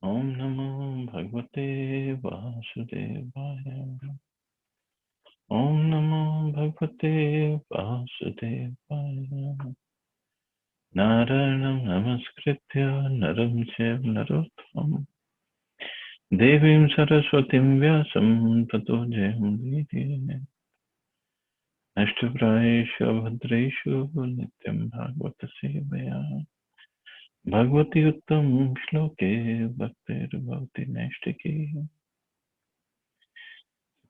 Om Namo Bhagavate Vasudevaya. Om Namo Bhagavate Vasudevaya. Narayanam Namaskritya Naram Chaiva Narottam Devim Saraswatim Vyasam Tato Jayam Didi Ashtaprayeshu Bhadreshu Nityam Bhagavata Sevaya Bhagavati Uttam Shloke Bhaktir Bhavati Naistiki.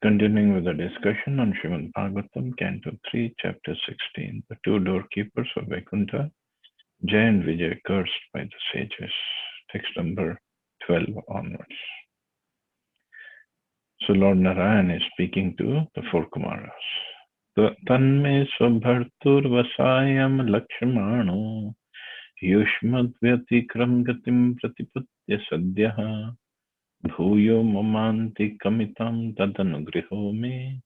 Continuing with the discussion on Srimad Bhagavatam, Canto 3, Chapter 16, the two doorkeepers of Vaikuntha, Jay and Vijay cursed by the sages. Text number 12 onwards. So Lord Narayan is speaking to the four Kumaras. Tanme svabhartur vasayam lakshmano yushmadvyatikram gatim pratipatya sadyaha bhuyo mamanti kamitam tadanugrihho me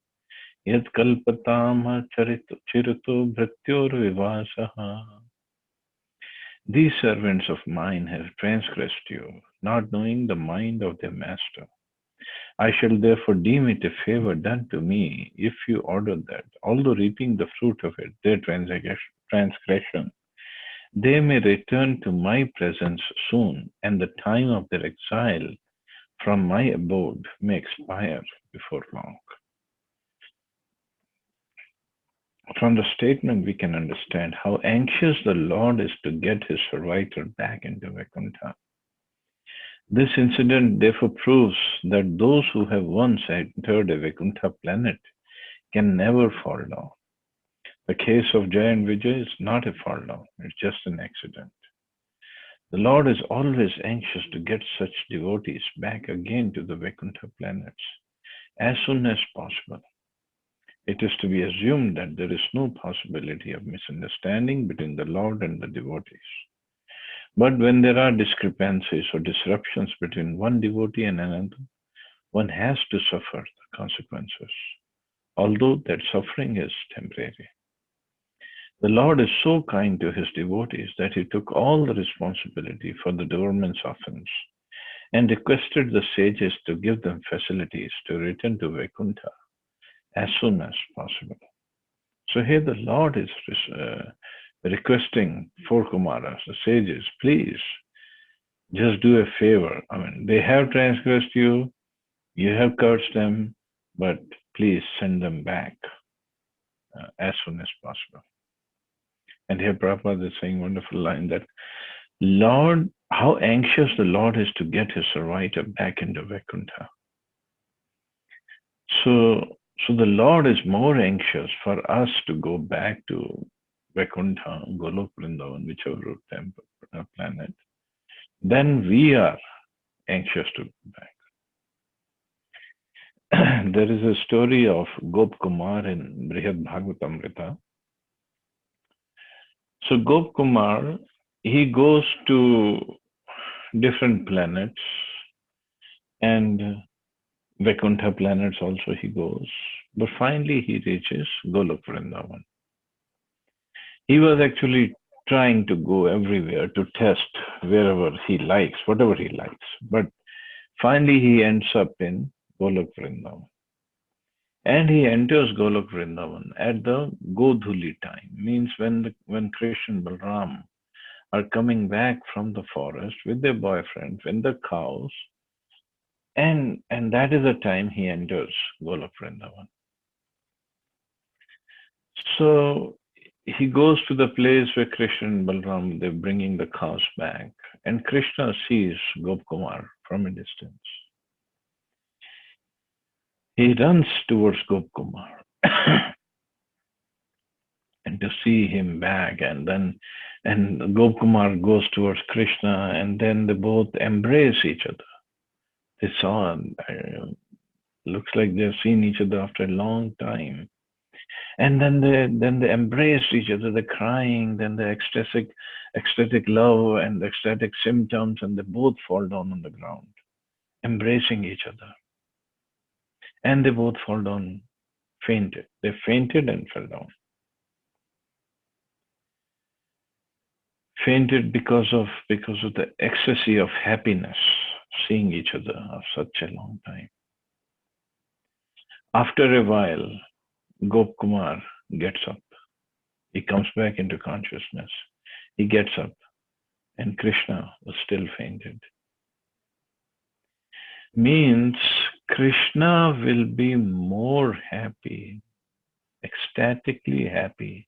yad kalpatam chirito bhrityor vivasaha. These servants of mine have transgressed you, not knowing the mind of their master. I shall therefore deem it a favor done to me if you order that, although reaping the fruit of it, their transgression, they may return to my presence soon, and the time of their exile from my abode may expire before long. From the statement, we can understand how anxious the Lord is to get his servitor back into Vaikuntha. This incident therefore proves that those who have once entered a Vaikuntha planet can never fall down. The case of Jay and Vijay is not a fall down, it's just an accident. The Lord is always anxious to get such devotees back again to the Vaikuntha planets as soon as possible. It is to be assumed that there is no possibility of misunderstanding between the Lord and the devotees. But when there are discrepancies or disruptions between one devotee and another, one has to suffer the consequences, although that suffering is temporary. The Lord is so kind to his devotees that he took all the responsibility for the government's offense and requested the sages to give them facilities to return to Vaikuntha as soon as possible. So here the Lord is requesting four Kumaras, the sages, please just do a favor. I mean, they have transgressed you, you have cursed them, but please send them back as soon as possible. And here Prabhupada is saying a wonderful line that Lord, how anxious the Lord is to get his servitor back into Vaikuntha. So the Lord is more anxious for us to go back to Vaikuntha, Golok Vrindavan, whichever root temple planet, then we are anxious to go back. There is a story of Gop Kumar in Brihad Bhagavatamrita. So Gop Kumar, he goes to different planets, and Vaikuntha planets also he goes. But finally he reaches Golok Vrindavan. He was actually trying to go everywhere to test wherever he likes, whatever he likes. But finally he ends up in Golok Vrindavan. And he enters Golok Vrindavan at the Godhuli time, means when Krishna and Balram are coming back from the forest with their boyfriend, with the cows, and that is the time he enters Golok Vrindavan. So he goes to the place where Krishna and Balram, they're bringing the cows back, and Krishna sees Gopkumar from a distance. He runs towards Gopkumar and to see him back, and Gopkumar goes towards Krishna, and then they both embrace each other. They saw, looks like they've seen each other after a long time. And then they embraced each other, they're crying, then the ecstatic love and the ecstatic symptoms, and they both fall down on the ground, embracing each other. And they both fall down, fainted. They fainted and fell down. Fainted because of the ecstasy of happiness, seeing each other of such a long time. After a while, Gop Kumar gets up. He comes back into consciousness. He gets up, and Krishna was still fainted. Means Krishna will be more happy, ecstatically happy,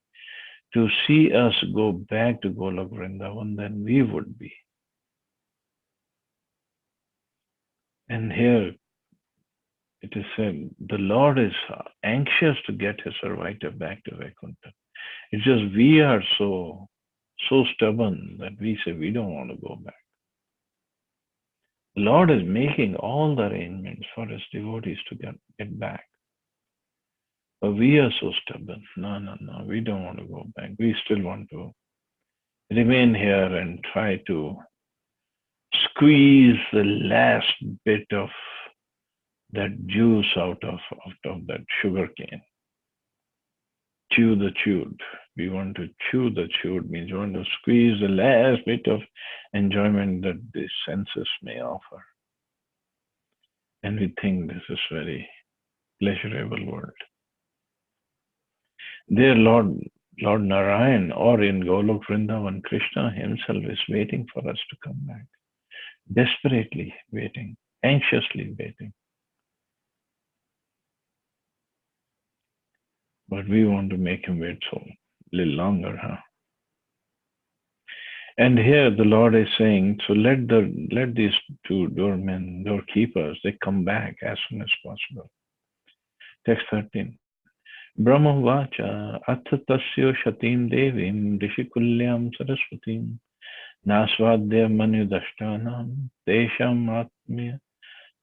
to see us go back to Golok Vrindavan than we would be. And here it is said, the Lord is anxious to get his servitor back to Vaikuntha. It's just we are so stubborn that we say we don't want to go back. The Lord is making all the arrangements for his devotees to get back. But we are so stubborn. No, we don't want to go back. We still want to remain here and try to squeeze the last bit of that juice out of that sugar cane. Chew the chewed. We want to chew the chewed, means we want to squeeze the last bit of enjoyment that the senses may offer. And we think this is very pleasurable world. There, Lord Narayan, or in Golok Vrindavan, Krishna himself is waiting for us to come back. Desperately waiting, anxiously waiting. But we want to make him wait so a little longer, huh? And here the Lord is saying, so let these two doorkeepers, they come back as soon as possible. Text 13. Brahma vacha athatasya shatim devim rishikulyam saraswatim nasvadya manudashtanam tesham atmya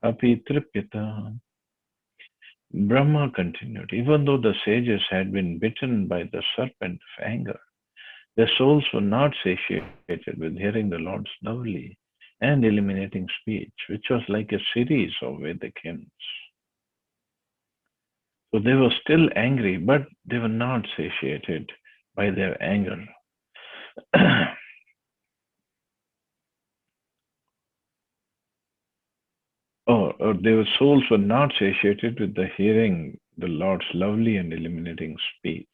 api tripyata. Brahma continued, even though the sages had been bitten by the serpent of anger, their souls were not satiated with hearing the Lord's lovely and illuminating speech, which was like a series of Vedic hymns. So they were still angry, but they were not satiated by their anger. Their souls were not satiated with the hearing the Lord's lovely and illuminating speech.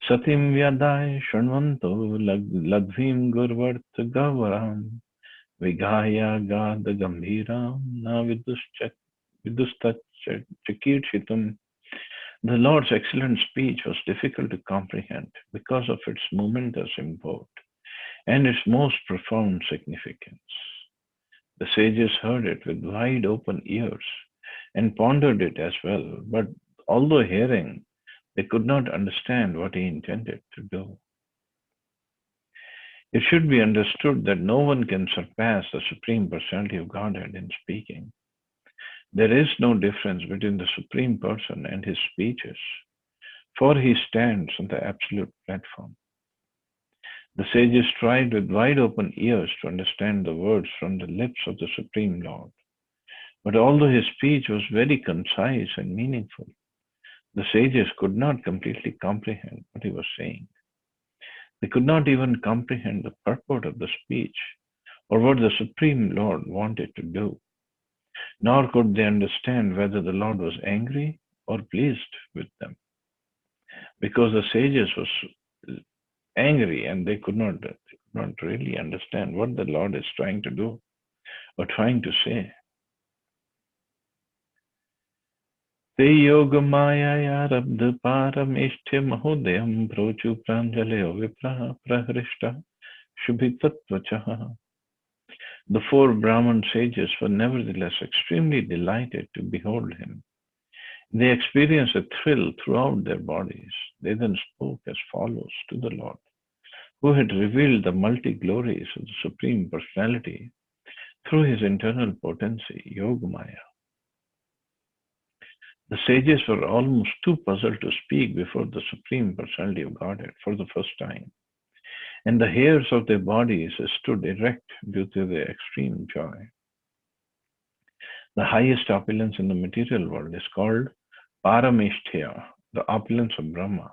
Satim vyadai shanvanto lagvim gurvart gavaram vigaya gad gambhiram na vidustachakirchitum. The Lord's excellent speech was difficult to comprehend because of its momentous import and its most profound significance. The sages heard it with wide open ears and pondered it as well, but although hearing, they could not understand what he intended to do. It should be understood that no one can surpass the Supreme Personality of Godhead in speaking. There is no difference between the Supreme Person and his speeches, for he stands on the absolute platform. The sages tried with wide open ears to understand the words from the lips of the Supreme Lord. But although his speech was very concise and meaningful, the sages could not completely comprehend what he was saying. They could not even comprehend the purport of the speech or what the Supreme Lord wanted to do. Nor could they understand whether the Lord was angry or pleased with them, because the sages was angry and they could not really understand what the Lord is trying to do or trying to say. Te yoga maya rabdha parameshtya mahodayam prochu pranjaleo vipraha prahrishta shubhitatvachaha. The four Brahman sages were nevertheless extremely delighted to behold him. They experienced a thrill throughout their bodies. They then spoke as follows to the Lord, who had revealed the multi-glories of the Supreme Personality through his internal potency, Yogamaya. The sages were almost too puzzled to speak before the Supreme Personality of Godhead for the first time, and the hairs of their bodies stood erect due to their extreme joy. The highest opulence in the material world is called Parameshthya, the opulence of Brahma.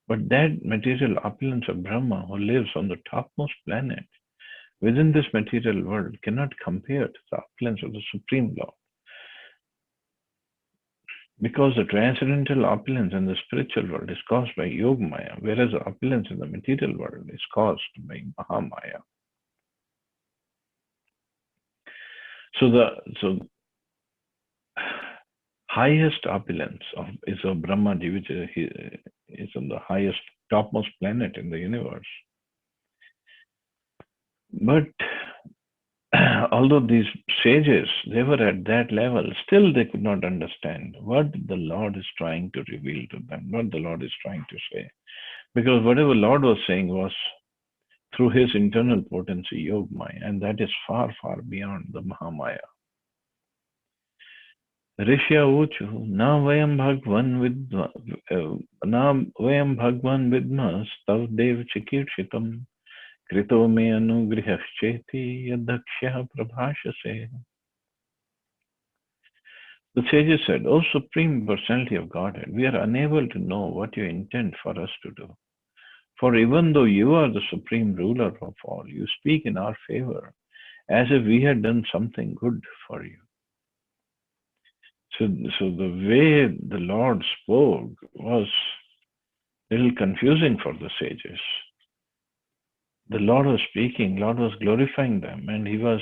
But that material opulence of Brahma, who lives on the topmost planet, within this material world cannot compare to the opulence of the Supreme Lord. Because the transcendental opulence in the spiritual world is caused by Yoga Maya, whereas the opulence in the material world is caused by Mahamaya. So the highest opulence is of Brahma, which is on the highest, topmost planet in the universe. But although these sages, they were at that level, still they could not understand what the Lord is trying to reveal to them, what the Lord is trying to say. Because whatever Lord was saying was through his internal potency, Yogmaya, and that is far, far beyond the Mahamaya. Rishya uchu, na vayam bhagwan vidmas tav dev chikirshitam krito me anugrihashcheti yadakshya prabhashase. The sages said, O Supreme Personality of Godhead, we are unable to know what you intend for us to do. For even though you are the supreme ruler of all, you speak in our favor as if we had done something good for you. So the way the Lord spoke was a little confusing for the sages. The Lord was speaking, Lord was glorifying them, and he was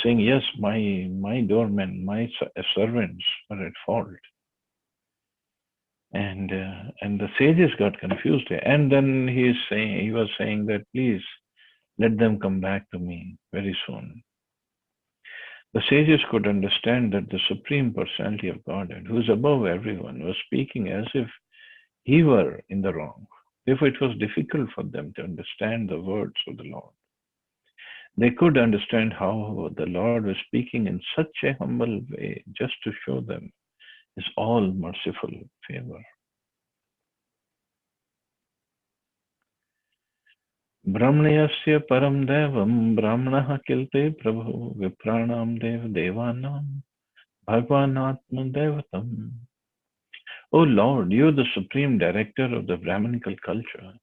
saying, yes, my doormen, my servants were at fault. And the sages got confused. And then he was saying that, please let them come back to me very soon. The sages could understand that the Supreme Personality of Godhead, who is above everyone, was speaking as if he were in the wrong. Therefore, it was difficult for them to understand the words of the Lord. They could understand how the Lord was speaking in such a humble way just to show them his all merciful favor. Brahmanyasya param devam brahmanaha kilte prabhu vipranam dev devanam bhagwanatma devatam. O Lord, you are the supreme director of the Brahminical culture.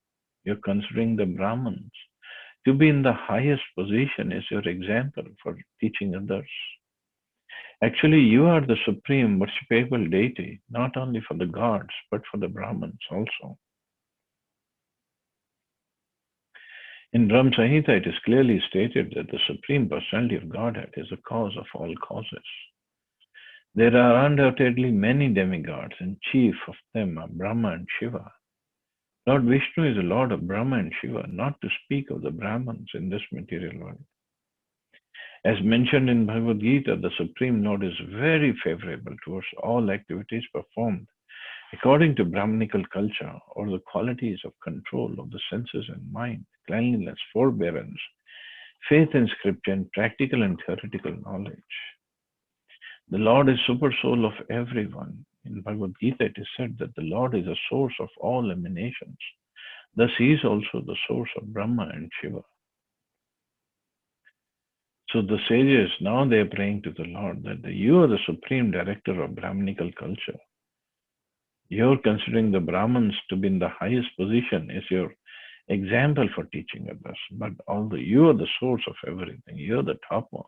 You're considering the Brahmins to be in the highest position as your example for teaching others. Actually, you are the supreme worshipable deity, not only for the gods, but for the Brahmins also. In Brahma Samhita, it is clearly stated that the Supreme Personality of Godhead is the cause of all causes. There are undoubtedly many demigods, and chief of them are Brahma and Shiva. Lord Vishnu is the Lord of Brahma and Shiva, not to speak of the Brahmins in this material world. As mentioned in Bhagavad Gita, the Supreme Lord is very favorable towards all activities performed according to Brahminical culture, or the qualities of control of the senses and mind, cleanliness, forbearance, faith in scripture, and practical and theoretical knowledge. The Lord is super soul of everyone. In Bhagavad Gita, it is said that the Lord is the source of all emanations. Thus, he is also the source of Brahma and Shiva. So the sages, now they are praying to the Lord that you are the supreme director of Brahminical culture. You're considering the Brahmins to be in the highest position as your example for teaching others. But although you are the source of everything, you're the topmost.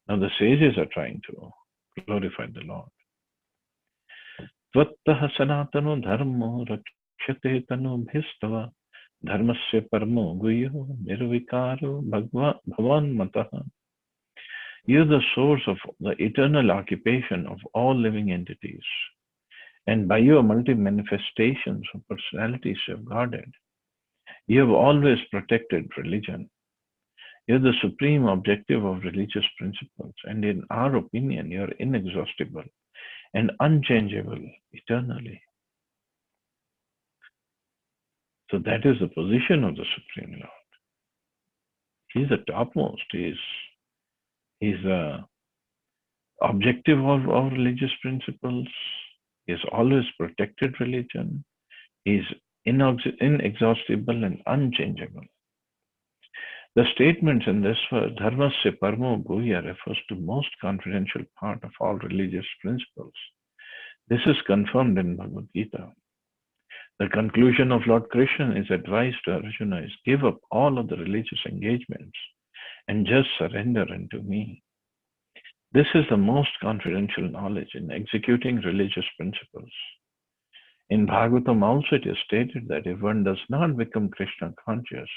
Now the sages are trying to glorify the Lord. Tvattaha sanatano dharmo rakshate tanu bhistava dharmasya paramo guyo nirvikaro bhavan mataha. You're the source of the eternal occupation of all living entities. And by your multi-manifestations of personalities of Godhead, you have always protected religion. You're the supreme objective of religious principles, and in our opinion, you're inexhaustible and unchangeable eternally. So that is the position of the Supreme Lord. He's the topmost. He's the objective of our religious principles. He's always protected religion. He's inexhaustible and unchangeable. The statements in this verse, Dharmasya Paramo Guhya, refers to most confidential part of all religious principles. This is confirmed in Bhagavad Gita. The conclusion of Lord Krishna is advice to Arjuna is give up all of the religious engagements and just surrender unto me. This is the most confidential knowledge in executing religious principles. In Bhagavatam also it is stated that if one does not become Krishna conscious,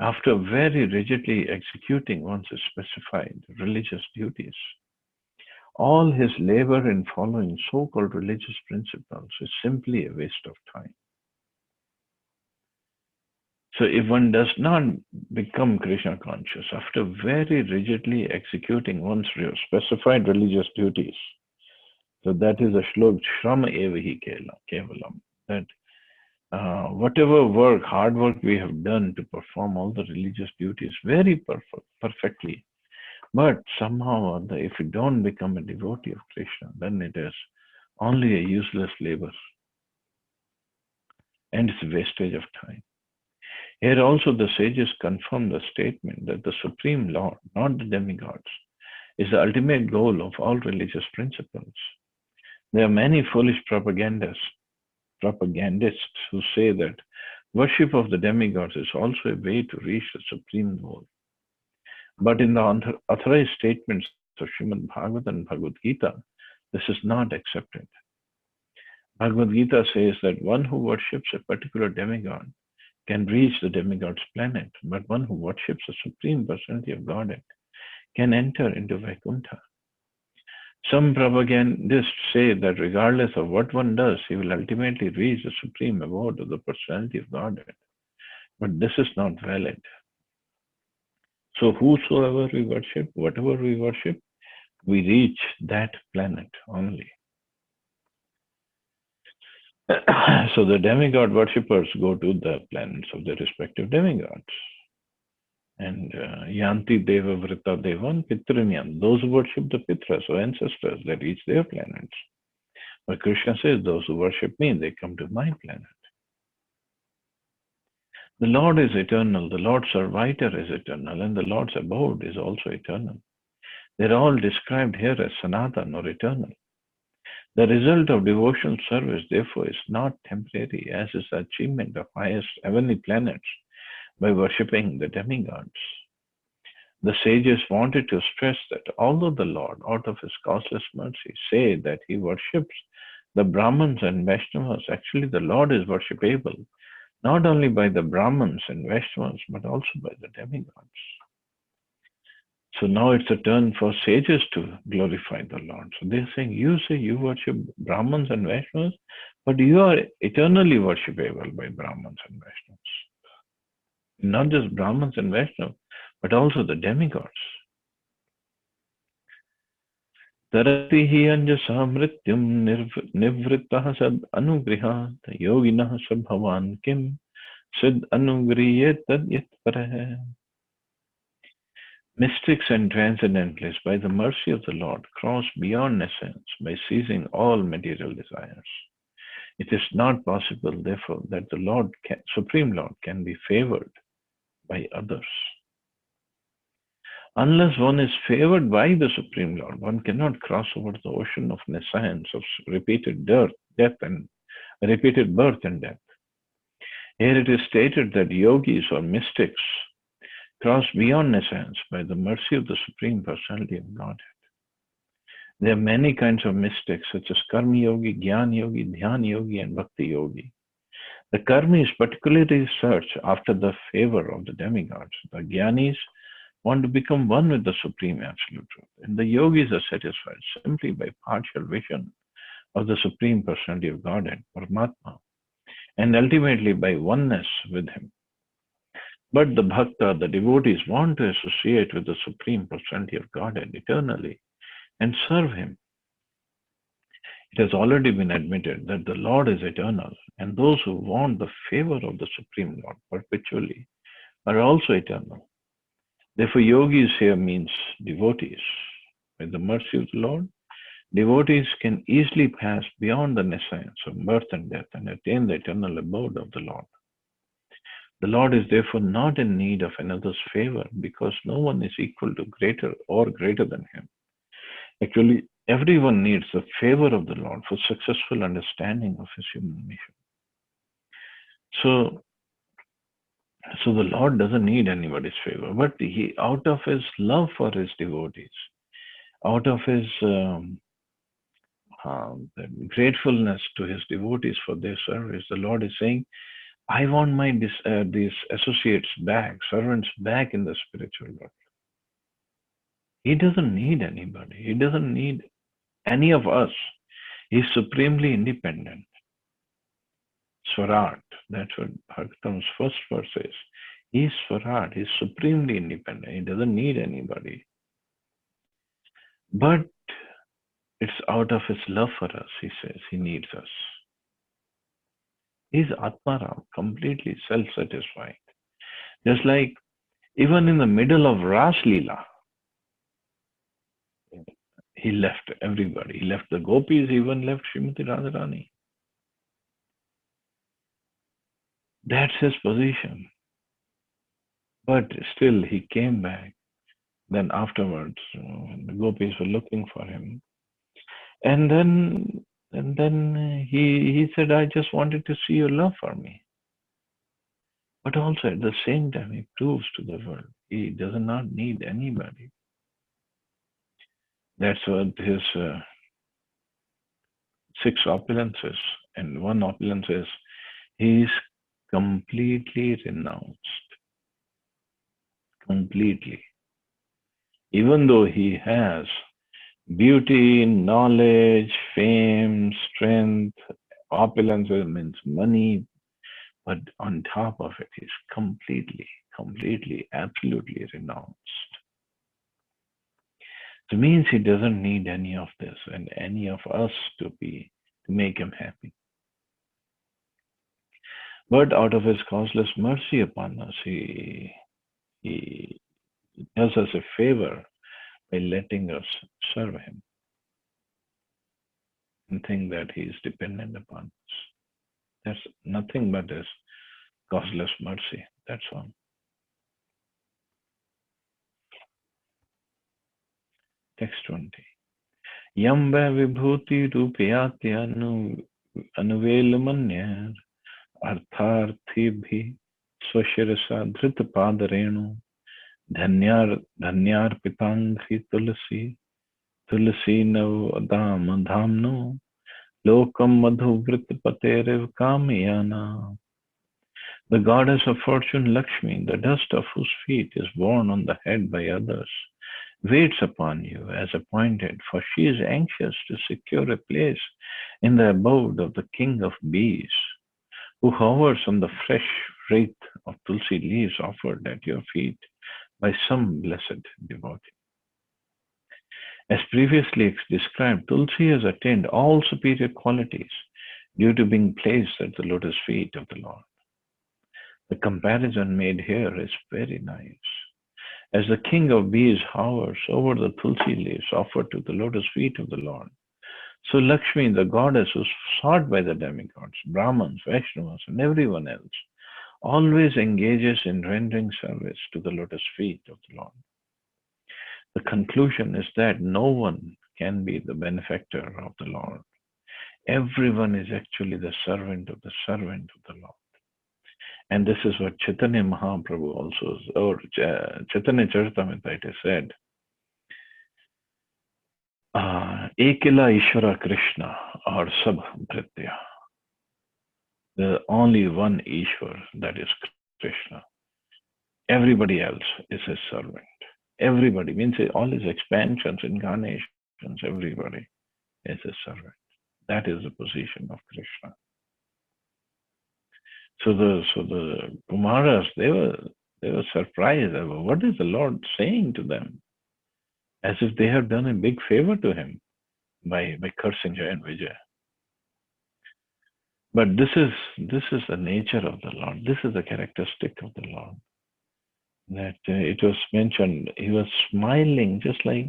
after very rigidly executing one's specified religious duties, all his labor in following so-called religious principles is simply a waste of time. So if one does not become Krishna conscious after very rigidly executing one's specified religious duties, so that is a shlok, Shrama Evahi Kevalam, that whatever work, hard work we have done to perform all the religious duties very perfectly, but somehow if we don't become a devotee of Krishna, then it is only a useless labor and it's a wastage of time. Here also the sages confirm the statement that the Supreme Lord, not the demigods, is the ultimate goal of all religious principles. There are many foolish propagandists who say that worship of the demigods is also a way to reach the supreme goal. But in the authorized statements of Srimad Bhagavatam and Bhagavad Gita, this is not accepted. Bhagavad Gita says that one who worships a particular demigod can reach the demigod's planet, but one who worships the Supreme Personality of Godhead can enter into Vaikuntha. Some propagandists say that regardless of what one does, he will ultimately reach the supreme abode of the Personality of Godhead. But this is not valid. So whosoever we worship, whatever we worship, we reach that planet only. So the demigod worshippers go to the planets of their respective demigods. And Yanti Deva Vrita Devan Pitrinyan, those who worship the Pitras or ancestors, they reach their planets. But Krishna says, those who worship me, they come to my planet. The Lord is eternal, the Lord's servitor is eternal, and the Lord's abode is also eternal. They're all described here as Sanatan or eternal. The result of devotional service, therefore, is not temporary, as is the achievement of highest heavenly planets by worshipping the demigods. The sages wanted to stress that although the Lord, out of his causeless mercy, say that he worships the Brahmins and Vaishnavas, actually the Lord is worshipable not only by the Brahmins and Vaishnavas, but also by the demigods. So now it's a turn for sages to glorify the Lord. So they're saying, you say you worship Brahmins and Vaishnavas, but you are eternally worshipable by Brahmins and Vaishnavas. Not just Brahmins and Vaishnavas, but also the demigods. Tarati hi anjasa mrityum nivrittah sad anugrihat yoginah sabhavan kim sid anugriyet tad yat parah. Mystics and transcendentalists, by the mercy of the Lord, cross beyond essence by ceasing all material desires. It is not possible, therefore, that the Supreme Lord can be favored by others. Unless one is favored by the Supreme Lord, one cannot cross over the ocean of nescience, of repeated birth and death. Here it is stated that yogis or mystics cross beyond nescience by the mercy of the Supreme Personality of Godhead. There are many kinds of mystics, such as Karma Yogi, Jnana Yogi, Dhyana Yogi, and Bhakti Yogi. The Karmis particularly search after the favor of the demigods. The Jnanis want to become one with the Supreme Absolute Truth, and the Yogis are satisfied simply by partial vision of the Supreme Personality of Godhead, Paramatma, and ultimately by oneness with Him. But the Bhakta, the devotees, want to associate with the Supreme Personality of Godhead eternally and serve Him. It has already been admitted that the Lord is eternal, and those who want the favor of the Supreme Lord perpetually are also eternal. Therefore, yogis here means devotees. With the mercy of the Lord, devotees can easily pass beyond the nescience of birth and death and attain the eternal abode of the Lord. The Lord is therefore not in need of another's favor, because no one is equal to greater than Him. Actually, everyone needs the favor of the Lord for successful understanding of His human mission. So, so the Lord doesn't need anybody's favor, but he, out of his love for his devotees, out of his gratefulness to his devotees for their service, the Lord is saying, I want my these associates back, servants back in the spiritual world. He doesn't need anybody. He doesn't need any of us. He's supremely independent. Swarat. That's what Bhagavatam's first verse is. He's Swarat. He's supremely independent. He doesn't need anybody. But it's out of his love for us, he says, he needs us. He's Atmaram, completely self-satisfied. Just like even in the middle of Ras Leela, he left everybody. He left the gopis, he even left Srimati Radharani. That's his position. But still, he came back. Then afterwards, the gopis were looking for him. And then he said, I just wanted to see your love for me. But also at the same time, he proves to the world he does not need anybody. That's what his 6 opulences. And one opulence is he is completely renounced. Completely. Even though he has beauty, knowledge, fame, strength, opulence means money, but on top of it, he's completely, absolutely renounced. It means he doesn't need any of this and any of us to make him happy. But out of his causeless mercy upon us, he does us a favor by letting us serve him and think that he is dependent upon us. That's nothing but his causeless mercy. That's all. Text 20. Yamba vibhuti rupayatya anuvelamanyar अर्थार्थी स्वशिरसा धृत पाद रेणु धन्यार पितांघ्रि तुलसी तुलसी नव दाम धामनो लोकम मधुवृत पतेरिव कामयाना. The goddess of fortune Lakshmi, the dust of whose feet is borne on the head by others, waits upon you as appointed, for she is anxious to secure a place in the abode of the king of bees, who hovers on the fresh wreath of tulsi leaves offered at your feet by some blessed devotee. As previously described, tulsi has attained all superior qualities due to being placed at the lotus feet of the Lord. The comparison made here is very nice. As the king of bees hovers over the tulsi leaves offered to the lotus feet of the Lord, so Lakshmi, the goddess who is sought by the demigods, Brahmins, Vaishnavas, and everyone else, always engages in rendering service to the lotus feet of the Lord. The conclusion is that no one can be the benefactor of the Lord. Everyone is actually the servant of the Lord. And this is what Chaitanya Mahaprabhu also, or Chaitanya Charitamrita, it is said, Ekila Ishvara Krishna or Sab Bhritya. The only one Ishwar, that is Krishna. Everybody else is his servant. Everybody means all his expansions, incarnations, everybody is his servant. That is the position of Krishna. So the Kumaras, they were surprised. What is the Lord saying to them? As if they have done a big favor to him by cursing Jay and Vijay. But this is the nature of the Lord. This is the characteristic of the Lord. That it was mentioned, he was smiling just like,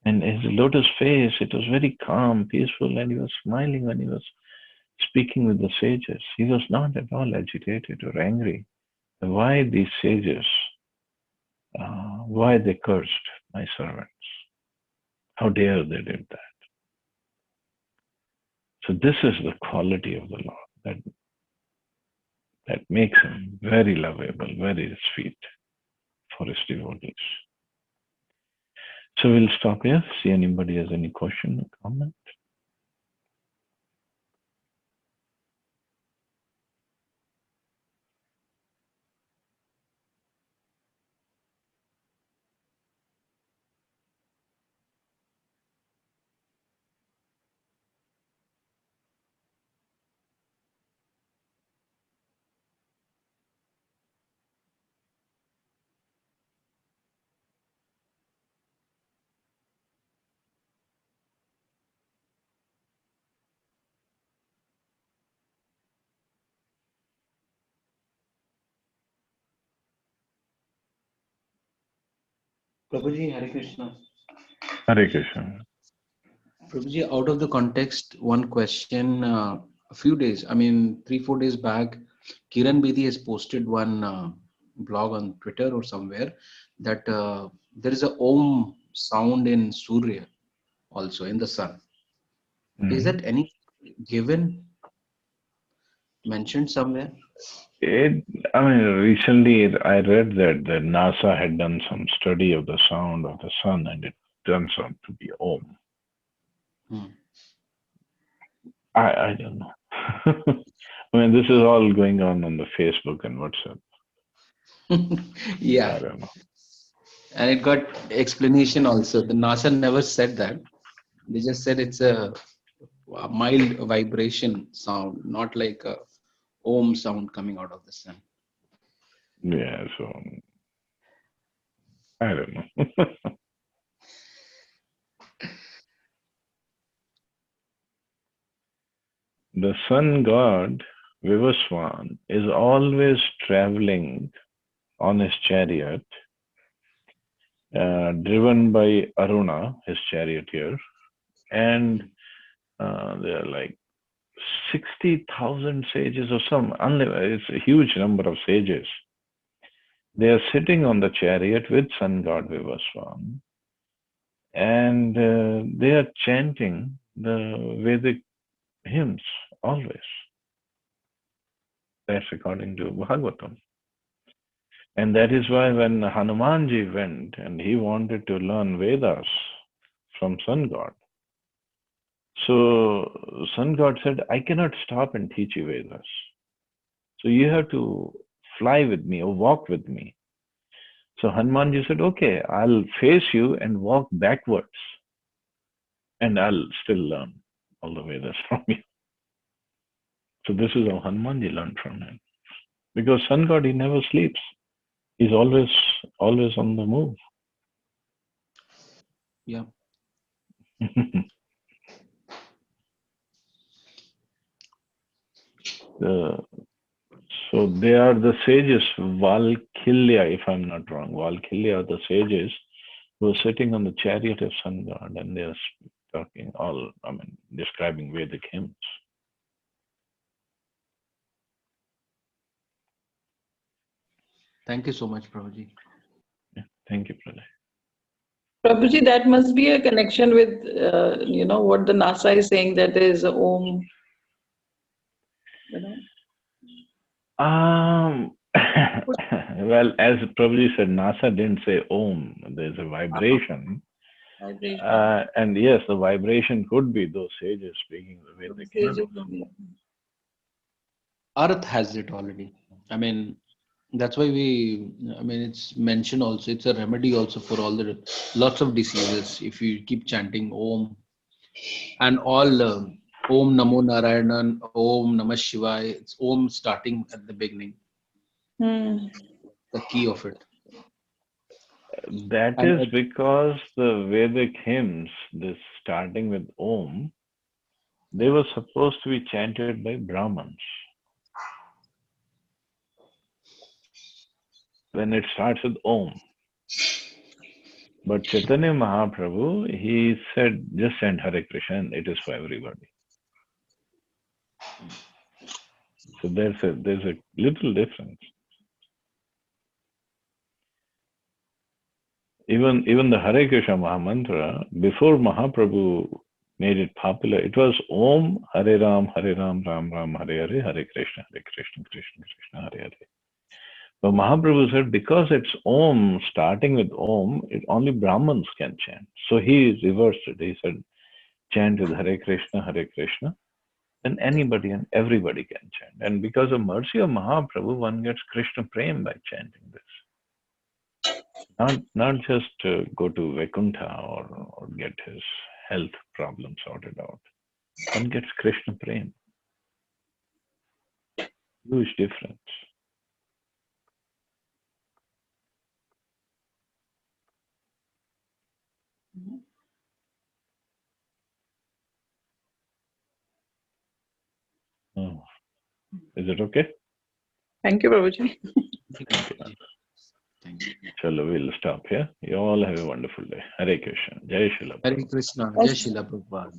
and his lotus face, it was very calm, peaceful, and he was smiling when he was speaking with the sages. He was not at all agitated or angry. Why these sages? Why they cursed my servants? How dare they did that? So this is the quality of the Lord, that that makes him very lovable, very sweet for his devotees. So we'll stop here. See anybody has any question or comment. Prabhuji, Hare Krishna. Hare Krishna. Prabhuji, out of the context, one question. A few days, I mean, 3, 4 days back, Kiran Bedi has posted one blog on Twitter or somewhere that there is a Om sound in Surya, also in the sun. Is Mhm. that any given, mentioned somewhere? It, I mean, recently I read that the NASA had done some study of the sound of the sun, and it turns out to be Om. Hmm. I don't know. I mean, this is all going on the Facebook and WhatsApp. Yeah, I don't know. and it got explanation also. The NASA never said that. They just said it's a mild vibration sound, not like a Om sound coming out of the sun. Yeah, so I don't know. The sun god Vivaswan is always traveling on his chariot, driven by Aruna, his charioteer, and there are like 60,000 sages or some unlimited, it's a huge number of sages. They are sitting on the chariot with sun god Vivaswan, and they are chanting the Vedic hymns always. That's according to Bhagavatam. And that is why when Hanumanji went and he wanted to learn Vedas from sun god, so sun god said, I cannot stop and teach you Vedas. So you have to fly with me or walk with me. So Hanumanji said, okay, I'll face you and walk backwards and I'll still learn all the Vedas from you. So this is how Hanumanji learned from him. Because sun god, he never sleeps. He's always on the move. Yeah. uh, so they are the sages, Valkilya, if I'm not wrong. Valkilya are the sages who are sitting on the chariot of sun god and they're talking describing Vedic hymns. Thank you so much, Prabhuji. Yeah. Thank you, Pranay. Prabhuji, that must be a connection with, what the NASA is saying, that is Om, you know. Well, as Prabhuji said, NASA didn't say Om. There's a vibration. Vibration. And yes, the vibration could be those sages speaking the Vedic hymns. Earth has it already. I mean, that's why it's mentioned also. It's a remedy also for all the lots of diseases. If you keep chanting Om and all Om Namo Narayanan, Om Namah Shivaya, it's Om starting at the beginning, Hmm. the key of it. That And is because the Vedic hymns, this starting with Om, they were supposed to be chanted by Brahmins. When it starts with Om. But Chaitanya Mahaprabhu, he said, just chant Hare Krishna, it is for everybody. So there's a little difference. Even the Hare Krishna Mahamantra, before Mahaprabhu made it popular. It was Om Hare Ram, Ram Ram, Hare Hare, Hare Krishna, Krishna Krishna, Hare Hare. So Mahaprabhu said, because it's Om, starting with Om, only Brahmins can chant. So he reversed it. He said, chant with Hare Krishna, then anybody and everybody can chant. And because of mercy of Mahaprabhu, one gets Krishna Prem by chanting this. Not just to go to Vaikuntha or get his health problem sorted out. One gets Krishna Prem. Huge difference. Oh. Is it okay? Thank you, Prabhuji. Thank you. Chalo, we'll stop here. You all have a wonderful day. Hare Krishna. Jai Srila Hare Prabhupada. Krishna. Jai Srila Prabhupada.